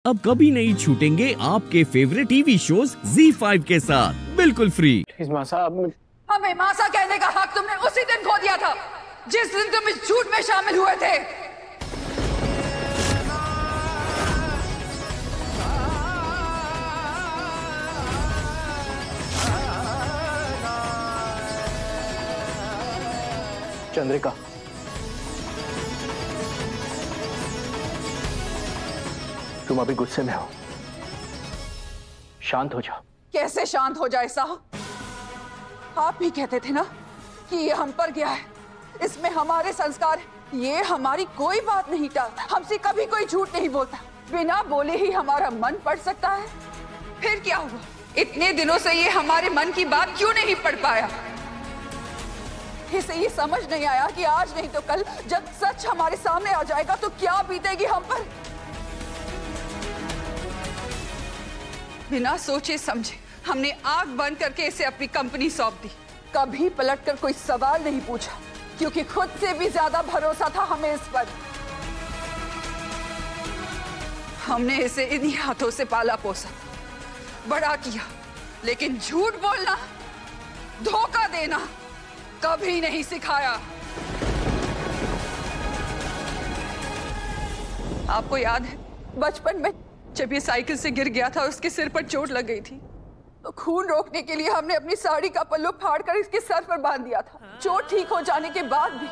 अब कभी नहीं छूटेंगे आपके फेवरेट टीवी शोज ZEE5 के साथ बिल्कुल फ्री। मासा, हमें मासा कहने का हक तुमने उसी दिन खो दिया था जिस दिन तुम इस झूठ में शामिल हुए थे। चंद्रिका, तुम अभी गुस्से में हो, शांत हो जाओ। कैसे शांत हो जाए साहब? आप भी कहते थे ना कि ये हम पर गया है, इसमें हमारे संस्कार है। ये हमारी कोई बात नहीं टालता, हमसे कभी कोई झूठ नहीं बोलता, बिना बोले ही हमारा मन पढ़ सकता है। फिर क्या हुआ? इतने दिनों से ये हमारे मन की बात क्यों नहीं पढ़ पाया? इसे ये समझ नहीं आया कि आज नहीं तो कल जब सच हमारे सामने आ जाएगा तो क्या बीतेगी हम पर। बिना सोचे समझे हमने आंख बंद करके इसे अपनी कंपनी सौंप दी। कभी पलटकर कोई सवाल नहीं पूछा, क्योंकि खुद से भी ज्यादा भरोसा था हमें इस पर। हमने इसे इन्हीं हाथों से पाला पोसा, बड़ा किया, लेकिन झूठ बोलना, धोखा देना कभी नहीं सिखाया। आपको याद है बचपन में जब ये साइकिल से गिर गया था, उसके सिर पर चोट लग गई थी, तो खून रोकने के लिए हमने अपनी साड़ी का पल्लू फाड़कर इसके सर पर बांध दिया था। चोट ठीक हो जाने के बाद भी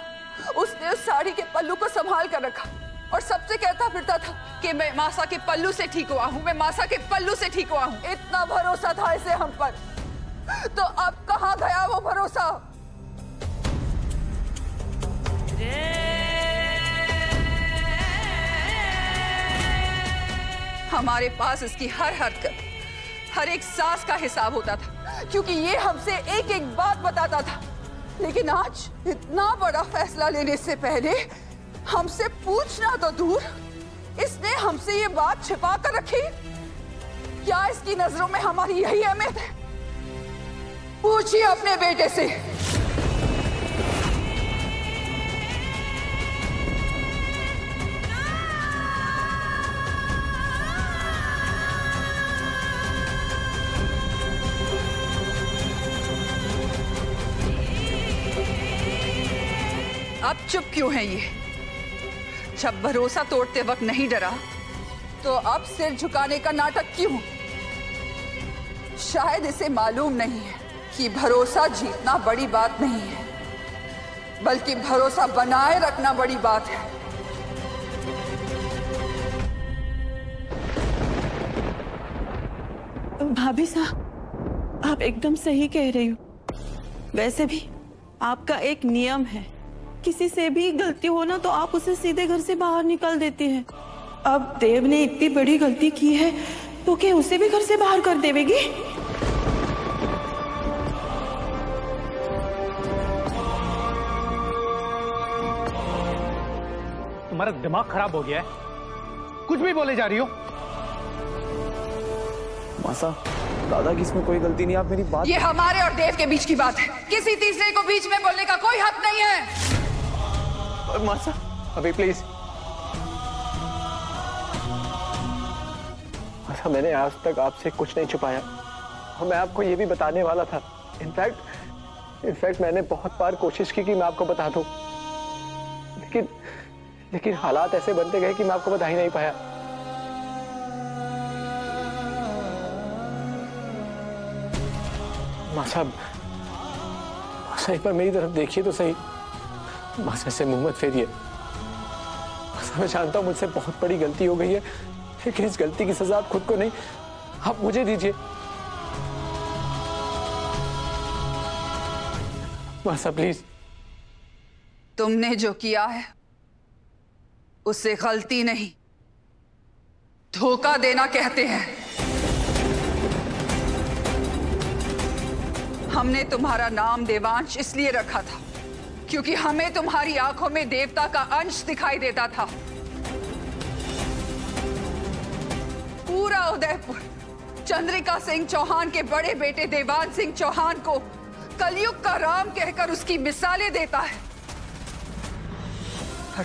उसने उस साड़ी के पल्लू को संभाल कर रखा और सबसे कहता फिरता था कि मैं मासा के पल्लू से ठीक हुआ हूँ, मैं मासा के पल्लू से ठीक हुआ हूँ। इतना भरोसा था इसे हम पर, तो अब कहाँ गया वो भरोसा? हमारे पास इसकी हर हरकत, हर एक सांस का हिसाब होता था, क्योंकि ये हमसे एक एक बात बताता था। लेकिन आज इतना बड़ा फैसला लेने से पहले हमसे पूछना तो दूर, इसने हमसे ये बात छिपा कर रखी। क्या इसकी नजरों में हमारी यही अहमियत है? पूछिए अपने बेटे से। अब चुप क्यों है ये? जब भरोसा तोड़ते वक्त नहीं डरा, तो अब सिर झुकाने का नाटक क्यों? शायद इसे मालूम नहीं है कि भरोसा जीतना बड़ी बात नहीं है, बल्कि भरोसा बनाए रखना बड़ी बात है। भाभी साहब, आप एकदम सही कह रही हो। वैसे भी आपका एक नियम है, किसी से भी गलती हो ना तो आप उसे सीधे घर से बाहर निकाल देते हैं। अब देव ने इतनी बड़ी गलती की है तो क्या उसे भी घर से बाहर कर देवेगी? तुम्हारा दिमाग खराब हो गया है, कुछ भी बोले जा रही हो। मासा, दादा की इसमें कोई गलती नहीं, आप मेरी बात। ये हमारे और देव के बीच की बात है, किसी तीसरे को बीच में बोलने का कोई हक नहीं है। मासा, अभी प्लीज। मासा, मैंने आज तक आपसे कुछ नहीं छुपाया और मैं आपको ये भी बताने वाला था। इनफैक्ट मैंने बहुत बार कोशिश की कि मैं आपको बता दूं, लेकिन हालात ऐसे बनते गए कि मैं आपको बता ही नहीं पाया। मासा, एक बार मेरी तरफ देखिए तो सही। मासा, से मुंह मत फेरिए। मासा, मैं जानता हूं मुझसे बहुत बड़ी गलती हो गई है, लेकिन इस गलती की सजा आप खुद को नहीं, आप मुझे दीजिए। मासा प्लीज। तुमने जो किया है उसे गलती नहीं, धोखा देना कहते हैं। हमने तुम्हारा नाम देवांश इसलिए रखा था क्योंकि हमें तुम्हारी आंखों में देवता का अंश दिखाई देता था। पूरा उदयपुर चंद्रिका सिंह चौहान के बड़े बेटे देवान सिंह चौहान को कलयुग का राम कहकर उसकी मिसालें देता है, और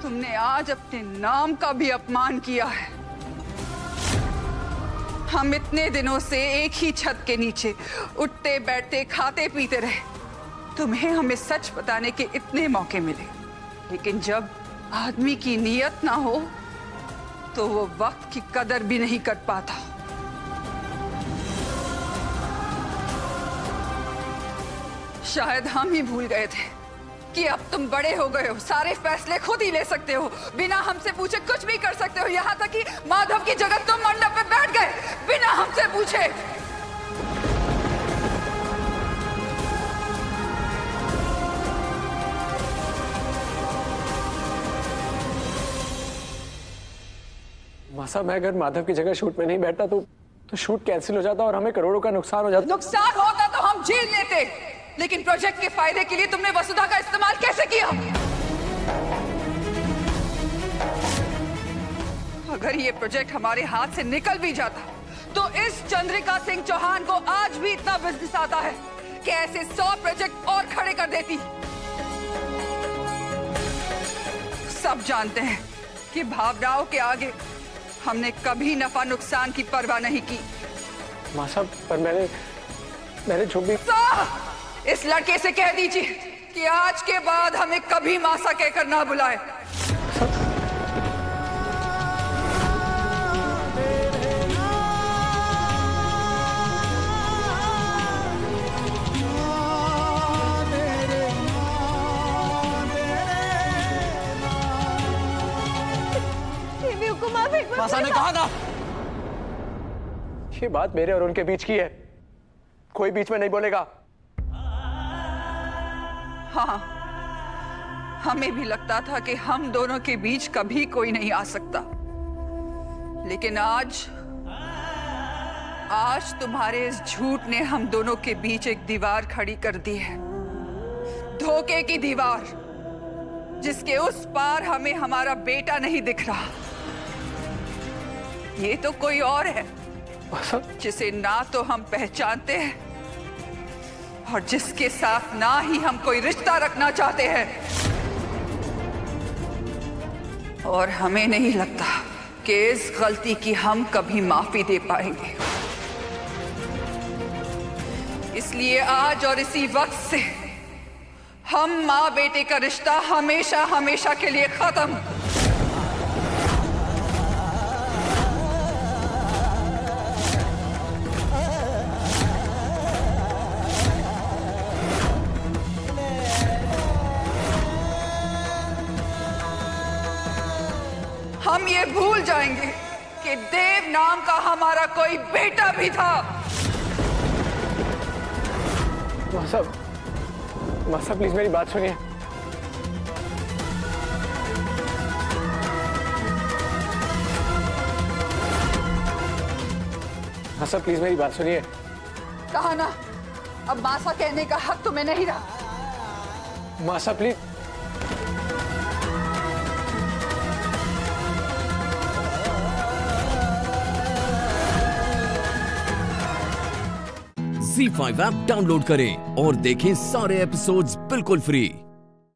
तुमने आज अपने नाम का भी अपमान किया है। हम इतने दिनों से एक ही छत के नीचे उठते बैठते खाते पीते रहे। तुम्हें हमें सच बताने के इतने मौके मिले, लेकिन जब आदमी की नीयत ना हो तो वो वक्त की कदर भी नहीं कर पाता। शायद हम ही भूल गए थे कि अब तुम बड़े हो गए हो, सारे फैसले खुद ही ले सकते हो, बिना हमसे पूछे कुछ भी कर सकते हो। यहाँ तक कि माधव की जगह तुम मंडप पे बैठ गए बिना हमसे पूछे। मासा, मैं अगर माधव की जगह शूट में नहीं बैठता तो शूट कैंसिल हो जाता और हमें करोड़ों का नुकसान हो जाता। नुकसान होता तो हम झेल लेते, लेकिन प्रोजेक्ट के फायदे के लिए तुमने वसुधा का इस्तेमाल कैसे किया? अगर ये प्रोजेक्ट हमारे हाथ से निकल भी जाता तो इस चंद्रिका सिंह चौहान को आज भी इतना बिजनेस आता है कि ऐसे 100 प्रोजेक्ट और खड़े कर देती। सब जानते हैं कि भावनाओं के आगे हमने कभी नफा नुकसान की परवाह नहीं की। माँ साहब, पर मैंने जो भी... इस लड़के से कह दीजिए कि आज के बाद हमें कभी मासा कहकर ना बुलाए। मासा ने कहा था ये बात मेरे और उनके बीच की है, कोई बीच में नहीं बोलेगा। हाँ, हमें भी लगता था कि हम दोनों के बीच कभी कोई नहीं आ सकता, लेकिन आज तुम्हारे इस झूठ ने हम दोनों के बीच एक दीवार खड़ी कर दी है। धोखे की दीवार, जिसके उस पार हमें हमारा बेटा नहीं दिख रहा। ये तो कोई और है जिसे ना तो हम पहचानते हैं और जिसके साथ ना ही हम कोई रिश्ता रखना चाहते हैं। और हमें नहीं लगता कि इस गलती की हम कभी माफी दे पाएंगे। इसलिए आज और इसी वक्त से हम माँ बेटे का रिश्ता हमेशा हमेशा के लिए खत्म। हम ये भूल जाएंगे कि देव नाम का हमारा कोई बेटा भी था। मासा प्लीज मेरी बात सुनिए। मासा प्लीज मेरी बात सुनिए। कहा ना, अब मासा कहने का हक तुम्हें नहीं रहा। मासा प्लीज। ZEE5 ऐप डाउनलोड करें और देखें सारे एपिसोड्स बिल्कुल फ्री।